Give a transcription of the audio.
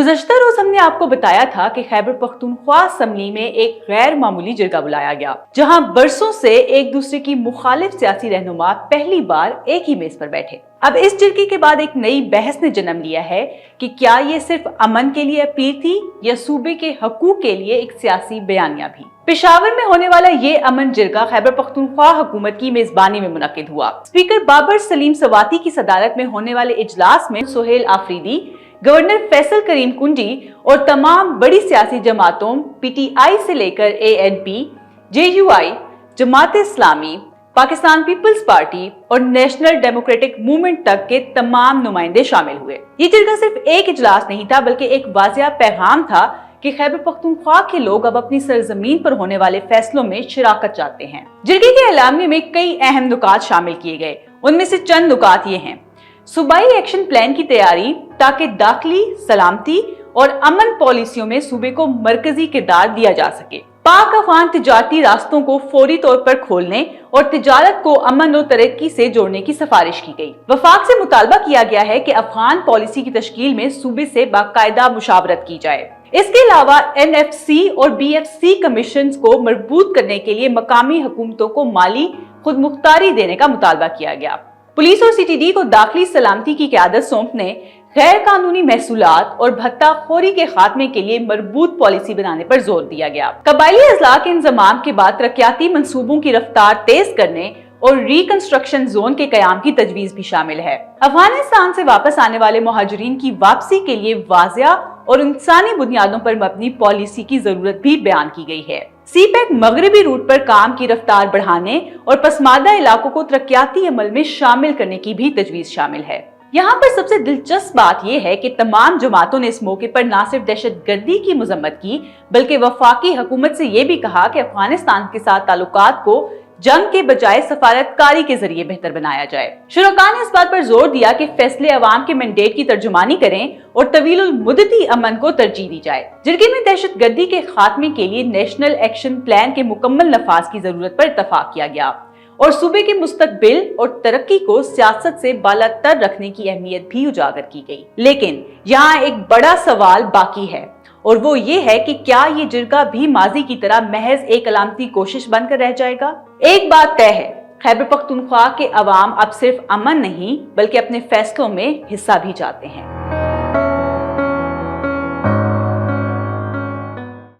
गुज़श्ता रोज हमने आपको बताया था कि खैबर पख्तूनख्वा असम्बली में एक गैर मामूली जरगा बुलाया गया, जहां बरसों से एक दूसरे की मुखालिफ सियासी रहनुमा पहली बार एक ही मेज पर बैठे। अब इस जरगे के बाद एक नई बहस ने जन्म लिया है कि क्या ये सिर्फ अमन के लिए अपील थी या सूबे के हकूक के लिए एक सियासी बयानिया भी। पेशावर में होने वाला ये अमन जरगा खैबर पख्तूनख्वा हुकूमत की मेजबानी में मुनक्किद हुआ। स्पीकर बाबर सलीम सवाती की सदारत में होने वाले इजलास में सुहेल आफरीदी, गवर्नर फैसल करीम कुंजी और तमाम बड़ी सियासी जमातों पीटीआई से लेकर ANP, JUI, Jamaat Islami, Pakistan peoples party और नेशनल डेमोक्रेटिक मूवमेंट तक के तमाम नुमाइंदे शामिल हुए। ये जरगा सिर्फ एक इजलास नहीं था, बल्कि एक वाज़िया पैगाम था कि खैबर पख्तूनख्वा के लोग अब अपनी सरजमीन पर होने वाले फैसलों में शिराकत चाहते हैं। जरगे के एलामिया में कई अहम नुकात शामिल किए गए। उनमें से चंद नुकात ये हैं: सूबाई एक्शन प्लान की तैयारी ताकि दाखिली, सलामती और अमन पॉलिसियों में सूबे को मरकजी किरदार दिया जा सके। पाक अफगान तिजारती रास्तों को फौरी तौर पर खोलने और तिजारत को अमन और तरक्की से जोड़ने की सिफारिश की गई। वफाक से मुतालबा किया गया है कि अफगान पॉलिसी की तश्कील में सूबे से बाकायदा मुशावरत की जाए। इसके अलावा एनएफसी और बीएफसी कमीशन को मजबूत करने के लिए मकामी हुकूमतों को माली खुद मुख्तारी देने का मुतालबा किया गया। पुलिस और सीटीडी को दाखिली सलामती की क़यादत सौंपने, गैर कानूनी महसूलात और भत्ताखोरी के खात्मे के लिए मजबूत पॉलिसी बनाने पर जोर दिया गया। कबायली अजला के इंतजाम के बाद तरक्याती मंसूबों की रफ्तार तेज करने और रिकंस्ट्रक्शन जोन के कयाम की तजवीज भी शामिल है। अफगानिस्तान से वापस आने वाले मुहाजिरीन की वापसी के लिए वाज़िया और इंसानी बुनियादों पर मबनी पॉलिसी की जरूरत भी बयान की गई है। सीपैक मगरबी रूट पर काम की रफ्तार बढ़ाने और पसमादा इलाकों को तरक्याती अमल में शामिल करने की भी तजवीज शामिल है। यहाँ पर सबसे दिलचस्प बात यह है कि तमाम जमातों ने इस मौके पर न सिर्फ दहशतगर्दी की मजम्मत की, बल्कि वफाकी हुकूमत से ये भी कहा कि अफगानिस्तान के साथ ताल्लुकात को जंग के बजाय सफारतकारी के जरिए बेहतर बनाया जाए। शुरका ने इस बात पर जोर दिया कि फैसले अवाम के मैंडेट की तर्जुमानी करें और तवील मुद्दती अमन को तरजीह दी जाए। जरगे में दहशतगर्दी के खात्मे के लिए नेशनल एक्शन प्लान के मुकम्मल नफाज की जरूरत पर इत्तफाक किया गया और सूबे के मुस्तकबिल और तरक्की को सियासत से बालातर रखने की अहमियत भी उजागर की गई। लेकिन यहाँ एक बड़ा सवाल बाकी है और वो ये है कि क्या ये जरगा भी माजी की तरह महज एक अलामती कोशिश बनकर रह जाएगा। एक बात तय है, खैबर पख्तूनख्वा के अवाम अब सिर्फ अमन नहीं बल्कि अपने फैसलों में हिस्सा भी चाहते हैं।